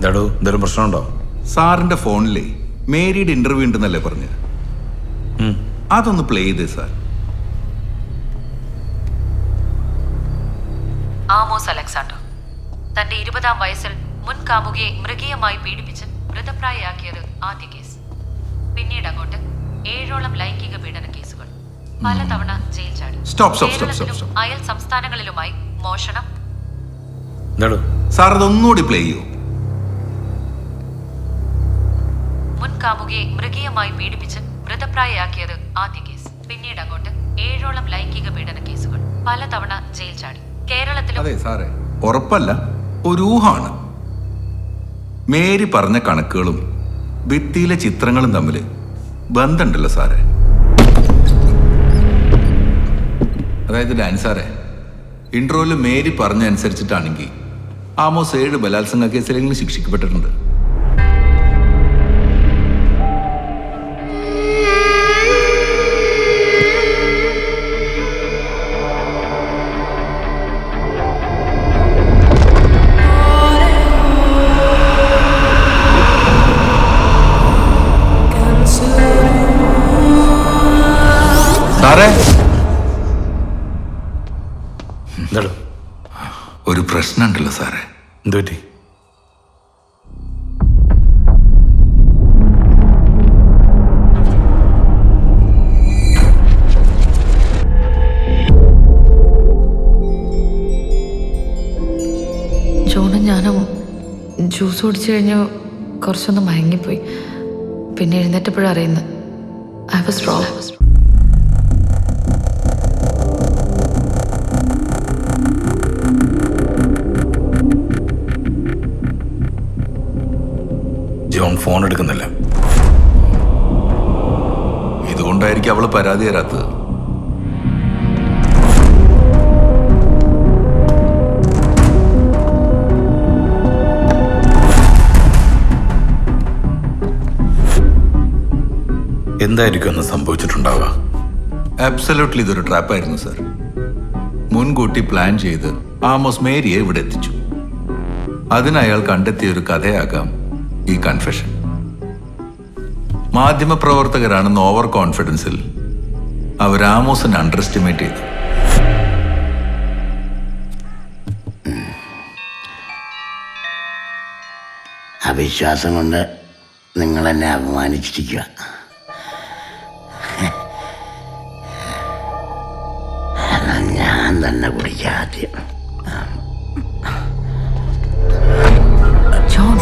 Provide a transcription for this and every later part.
എന്തെങ്കിലും പ്രശ്നമുണ്ടോ? സാറിന്റെ ഫോണിലെ മേരിയുടെ ഇന്റർവ്യൂ ഉണ്ടെന്നല്ലേ പറഞ്ഞ്? അതൊന്ന് പ്ലേ ചെയ്തേ സാർ. ആമോസ് അലക്സാണ്ടർ തന്റെ 20-ാം വയസ്സിൽ മുൻ കാമുകിയെ മൃഗീയമായി പീഡിപ്പിച്ച് മൃതപ്രായയാക്കിയത് ആദ്യ കേസ്. പിന്നീട് അങ്ങോട്ട് 7ഓളം ലൈംഗിക പീഡന കേസുകൾ, പലതവണ ജയിൽ ചാടി. കേരളത്തിലും അയൽ സംസ്ഥാനങ്ങളിലുമായി മോഷണം. സാർ അതൊന്നുകൂടി പ്ലേ ചെയ്യൂ. മുൻ കാമുകിയെ മൃഗീയമായി പീഡിപ്പിച്ച് മൃതപ്രായയാക്കിയത് ആദ്യ കേസ്. പിന്നീട് അങ്ങോട്ട് 7ഓളം ലൈംഗിക പീഡന കേസുകൾ, പലതവണ ജയിൽ ചാടി. കേരളത്തിലും അതെ സാറേ, ഉറപ്പല്ല, ഒരു ഊഹാണ്. മേരി പറഞ്ഞ കണക്കുകളും ഭിത്തിയിലെ ചിത്രങ്ങളും തമ്മിൽ ബന്ധമുണ്ടല്ലോ സാറേ. അതായത് ഡാനി സാറേ, ഇന്റർവ്യൂവിൽ മേരി പറഞ്ഞ അനുസരിച്ചിട്ടാണെങ്കിൽ ആമോസ് 7 ബലാത്സംഗ കേസിലെങ്കിലും ശിക്ഷിക്കപ്പെട്ടിട്ടുണ്ട്. സാറേ, ഒരു പ്രശ്നമുണ്ടല്ലോ സാറേ. എന്തുപറ്റി? ജോണും ഞാനും ജ്യൂസ് കുടിച്ചു കഴിഞ്ഞ് കുറച്ചൊന്ന് മയങ്ങിപ്പോയി. പിന്നെ എഴുന്നേറ്റപ്പോഴും അറിയുന്നത് I was wrong. John phone എടുക്കുന്നില്ല. ഇതുകൊണ്ടായിരിക്കും അവള് പരാതി തരാത്തത്. എന്തായിരിക്കും എന്ന് സംഭവിച്ചിട്ടുണ്ടാവുക? അബ്സല്യൂട്ട്ലി ഇതൊരു ട്രാപ്പായിരുന്നു സർ. മുൻകൂട്ടി പ്ലാൻ ചെയ്ത് ആമോസ് മേരിയെ ഇവിടെ എത്തിച്ചു. അതിന് അയാൾ കണ്ടെത്തിയ ഒരു കഥയാകാം ഈ കൺഫെഷൻ. മാധ്യമപ്രവർത്തകരാണെന്ന് ഓവർ കോൺഫിഡൻസിൽ അവർ ആമോസിനെ അണ്ടർ എസ്റ്റിമേറ്റ് ചെയ്തു. അവിശ്വാസം കൊണ്ട് നിങ്ങൾ എന്നെ അപമാനിച്ചിരിക്കുക. ഞാൻ തന്നെ കുടിക്കാം ആദ്യം. ജോൺ,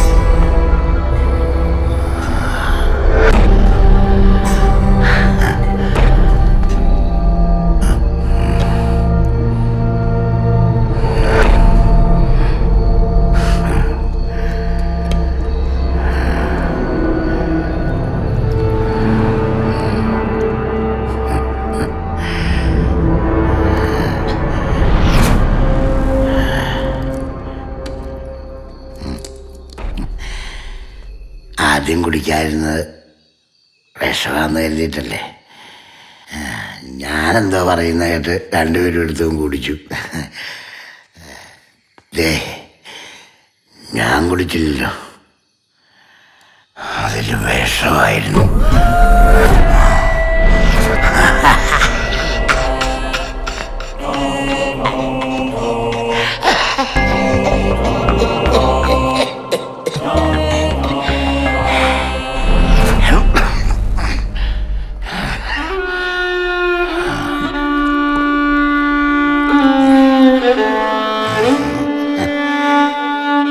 ആദ്യം കുടിക്കാതിരുന്നത് വിഷമാണെന്ന് കരുതിയിട്ടല്ലേ. ഞാനെന്തോ പറയുന്ന കേട്ട് രണ്ടുപേരും എടുത്തും കുടിച്ചു. ഞാൻ കുടിച്ചില്ലല്ലോ, അതിൽ വിഷമായിരുന്നു.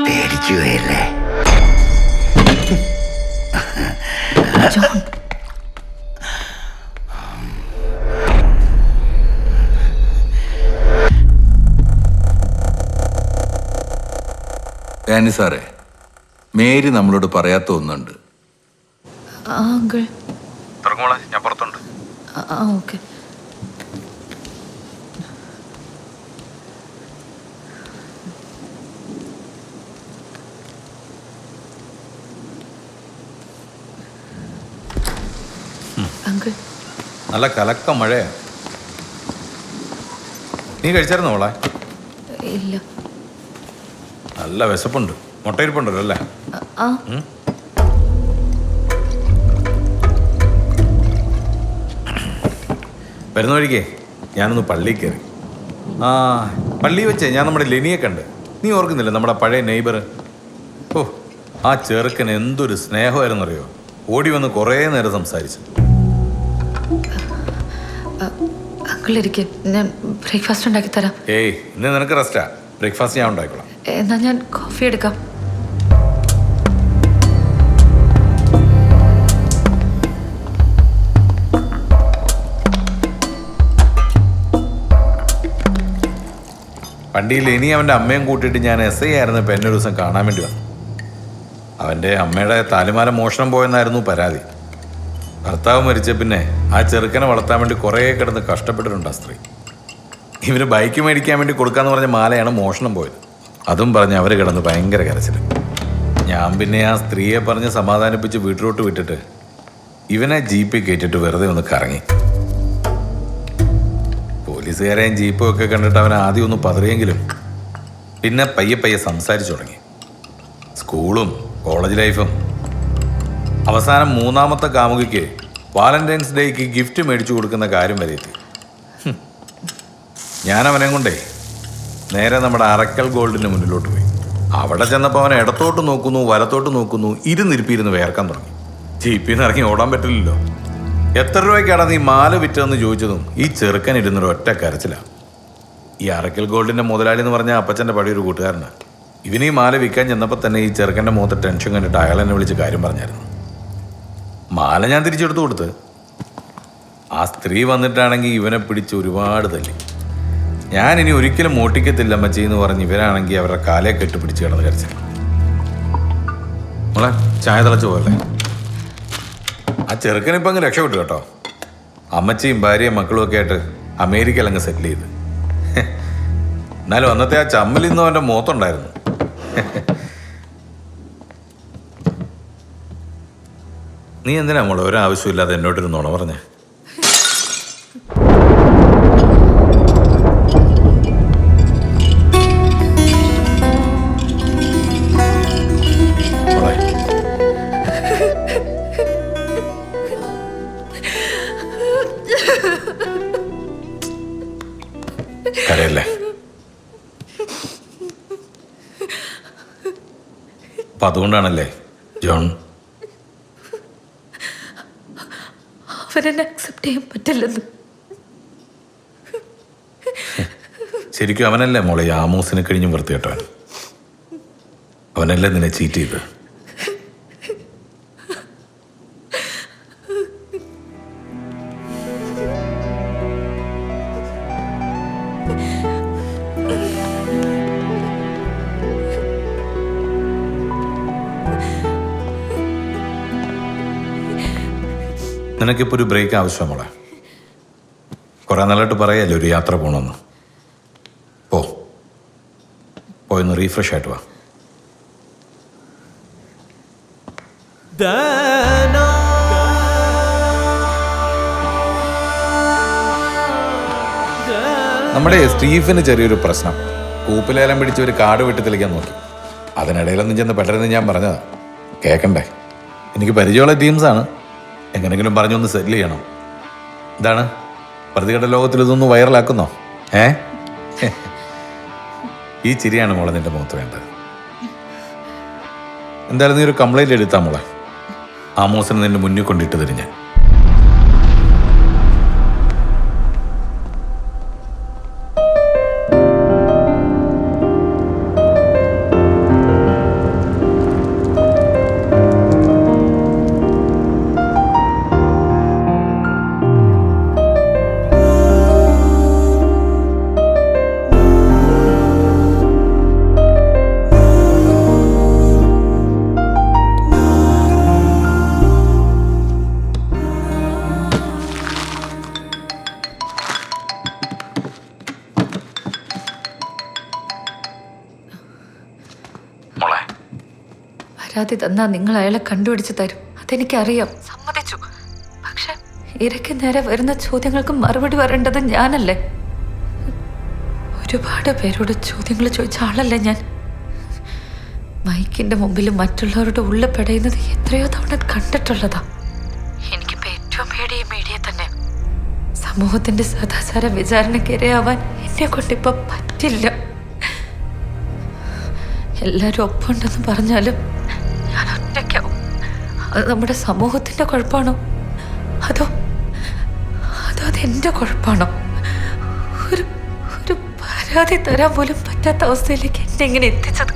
പേടിച്ചുപോയല്ലേ? ജോൺ, ഡാനി സാറേ, മേരി നമ്മളോട് പറയാത്ത ഒന്നുണ്ട്. അങ്കിൾ. ഞാൻ പുറത്തുണ്ട്. ഓക്കെ. അങ്കിൾ, നല്ല കലക്ക മഴയാ. നീ കഴിച്ചായിരുന്നോ മോളെ? ഇല്ല. നല്ല വിശപ്പുണ്ട്. മുട്ടയിരിപ്പുണ്ടല്ലോ അല്ലേ? ആ വരുന്ന വഴിക്കേ ഞാനൊന്ന് പള്ളിയിൽ കയറി. ആ പള്ളി വെച്ചേ ഞാൻ നമ്മുടെ ലെനിയെ കണ്ട്. നീ ഓർക്കുന്നില്ല നമ്മുടെ പഴയ നെയ്ബർ? ഓ ആ ചെറുക്കൻ എന്തൊരു സ്നേഹമായിരുന്നറിയോ. ഓടി വന്ന് കുറേ നേരം സംസാരിച്ചു. അങ്കിളിരിക്കും, ഞാൻ ബ്രേക്ക്ഫാസ്റ്റ് ഉണ്ടാക്കി തരാം. ഏയ് ഇന്ന് നിനക്ക് റെസ്റ്റാ. ബ്രേക്ക്ഫാസ്റ്റ് ഞാൻ ഉണ്ടായിക്കോളാം. എന്നാ ഞാൻ കോഫി എടുക്കാം. വണ്ടിയിൽ ഇനി അവൻ്റെ അമ്മയും കൂട്ടിയിട്ട് ഞാൻ SI ആയിരുന്നപ്പോൾ എന്നെ ഒരു ദിവസം കാണാൻ വേണ്ടി വന്നു. അവൻ്റെ അമ്മയുടെ താലിമാല മോഷണം പോയെന്നായിരുന്നു പരാതി. ഭർത്താവ് മരിച്ച പിന്നെ ആ ചെറുക്കനെ വളർത്താൻ വേണ്ടി കുറേ കിടന്ന് കഷ്ടപ്പെട്ടിട്ടുണ്ട് ആ സ്ത്രീ. ഇവന് ബൈക്ക് മേടിക്കാൻ വേണ്ടി കൊടുക്കാന്ന് പറഞ്ഞ മാലയാണ് മോഷണം പോയത്. അതും പറഞ്ഞ് അവർ കിടന്ന് ഭയങ്കര കരച്ചിൽ. ഞാൻ പിന്നെ ആ സ്ത്രീയെ പറഞ്ഞ് സമാധാനിപ്പിച്ച് വീട്ടിലോട്ട് വിട്ടിട്ട് ഇവനെ ജീപ്പിൽ കയറ്റിട്ട് വെറുതെ ഒന്ന് കറങ്ങി. പോലീസുകാരെയും ജീപ്പും ഒക്കെ കണ്ടിട്ട് അവൻ ആദ്യം ഒന്ന് പതറിയെങ്കിലും പിന്നെ പയ്യെ പയ്യെ സംസാരിച്ചു തുടങ്ങി. സ്കൂളും കോളേജ് ലൈഫും. അവസാനം മൂന്നാമത്തെ കാമുകിക്ക് വാലന്റൈൻസ് ഡേക്ക് ഗിഫ്റ്റ് മേടിച്ചു കൊടുക്കുന്ന കാര്യം വരെ എത്തി. ഞാൻ അവനെ കൊണ്ടേ നേരെ നമ്മുടെ അറക്കൽ ഗോൾഡിന് മുന്നിലോട്ട് പോയി. അവിടെ ചെന്നപ്പോൾ അവൻ ഇടത്തോട്ട് നോക്കുന്നു, വലത്തോട്ട് നോക്കുന്നു, ഇരുന്നിരിപ്പിരുന്ന് വേർക്കാൻ തുടങ്ങി. ജീപ്പിൽ നിന്ന് ഇറങ്ങി ഓടാൻ പറ്റില്ലല്ലോ. എത്ര രൂപയ്ക്കാണ് നീ മാല വിറ്റതെന്ന് ചോദിച്ചതും ഈ ചെറുക്കൻ ഇരുന്നൊരു ഒറ്റ കരച്ചിലാണ്. ഈ അറക്കൽ ഗോൾഡിൻ്റെ മുതലാളി എന്ന് പറഞ്ഞാൽ അപ്പച്ചൻ്റെ പഴയൊരു കൂട്ടുകാരനാണ്. ഇവനീ മാല വിൽക്കാൻ ചെന്നപ്പോൾ തന്നെ ഈ ചെറുക്കൻ്റെ മുഖത്ത് ടെൻഷൻ കണ്ടിട്ട് അയാൾ എന്നെ വിളിച്ച് കാര്യം പറഞ്ഞായിരുന്നു. മാല ഞാൻ തിരിച്ചെടുത്തു കൊടുത്ത്. ആ സ്ത്രീ വന്നിട്ടാണെങ്കിൽ ഇവനെ പിടിച്ച് ഒരുപാട് തല്ലി. ഞാനിനി ഒരിക്കലും മോട്ടിക്കത്തില്ല അമ്മച്ചി എന്ന് പറഞ്ഞ് ഇവരാണെങ്കിൽ അവരുടെ കാലേ കെട്ടുപിടിച്ച് കിടന്ന് കരച്ചില്ല. മോളെ ചായ തിളച്ച് പോലെ. ആ ചെറുക്കനിപ്പോൾ അങ്ങ് രക്ഷപ്പെട്ടു കേട്ടോ. അമ്മച്ചിയും ഭാര്യയും മക്കളും ഒക്കെ ആയിട്ട് അമേരിക്കയിൽ അങ്ങ് സെറ്റിൽ ചെയ്ത്. എന്നാലും അന്നത്തെ ആ ചമ്മലിന്നും അവൻ്റെ മുഖത്തുണ്ടായിരുന്നു. നീ എന്തിനാ മോളെ ഒരാവശ്യമില്ലാതെ എന്നോട്ടൊരു നുണ പറഞ്ഞേ? മോളെ കരയല്ലേ. അപ്പൊ അതുകൊണ്ടാണല്ലേ ജോൺ അവരെന്നെ അക്സെപ്റ്റ് ചെയ്യാൻ പറ്റില്ലെന്ന്. ശരിക്കും അവനല്ലേ മോളെ ആമോസിനെ കഴിഞ്ഞും വൃത്തികെട്ടവൻ. അവനല്ലേ നിന്നെ ചീറ്റ് ചെയ്ത്. നിനക്കിപ്പോൾ ഒരു ബ്രേക്ക് ആവശ്യമാണ് മോളെ. കുറേ നാളായിട്ട് പറയാല്ലേ ഒരു യാത്ര പോകണമെന്ന്. പോയൊന്ന് റീഫ്രഷ് ആയിട്ട് വാ. നമ്മുടെ സ്റ്റീഫന് ചെറിയൊരു പ്രശ്നം. കൂപ്പിലേലം പിടിച്ച് ഒരു കാട് വെട്ടി തെളിക്കാൻ നോക്കി. അതിനിടയിലൊന്നും ചെന്ന് പെട്ടെന്ന് ഞാൻ പറഞ്ഞതാ. കേൾക്കണ്ടേ? എനിക്ക് പരിചയമുള്ള ടീംസാണ്. എങ്ങനെങ്കിലും പറഞ്ഞൊന്ന് സെറ്റിൽ ചെയ്യണം. എന്താണ് പ്രതികട ലോകത്തിൽ ഇതൊന്ന് വൈറലാക്കുന്നോ? ഈ ചിരിയാണ് മോളെ നിന്റെ മുഖത്ത് വേണ്ടത്. എന്തായാലും നീ ഒരു കംപ്ലൈൻറ്റ് എടുത്താ മോളെ. ആമോസിനെ നിന്റെ മുന്നിൽ കൊണ്ടിട്ട് തരും ഞാൻ. പരാതി തന്നാ നിങ്ങൾ അയാളെ കണ്ടുപിടിച്ച് തരും, അതെനിക്കറിയാം, സമ്മതിച്ചു. പക്ഷെ ഇരയ്ക്ക് നേരെ വരുന്ന ചോദ്യങ്ങൾക്ക് മറുപടി പറയേണ്ടത് ഞാനല്ലേ? ഒരുപാട് പേരോട് ചോദ്യങ്ങൾ ചോദിച്ച ആളല്ലേ ഞാൻ. മൈക്കിന്റെ മുമ്പിൽ മറ്റുള്ളവരുടെ ഉള്ളിൽ പെടയുന്നത് എത്രയോ തവണ കണ്ടിട്ടുള്ളതാ. എനിക്കിപ്പോ ഏറ്റവും പേടി ഈ മീഡിയ തന്നെ. സമൂഹത്തിന്റെ സദാചാര വിചാരണയ്ക്ക് ഇരയാവാൻ എന്നെ കൊണ്ടിപ്പോ പറ്റില്ല. എല്ലാരും ഒപ്പമുണ്ടെന്ന് പറഞ്ഞാലും ഞാൻ ഒറ്റയ്ക്കാവും. അത് നമ്മുടെ സമൂഹത്തിന്റെ കുഴപ്പമാണോ അതോ അതെന്റെ കുഴപ്പമാണോ? ഒരു പരാതി തരാൻ പോലും പറ്റാത്ത അവസ്ഥയിലേക്ക് എന്നെ എങ്ങനെ എത്തിച്ചത്?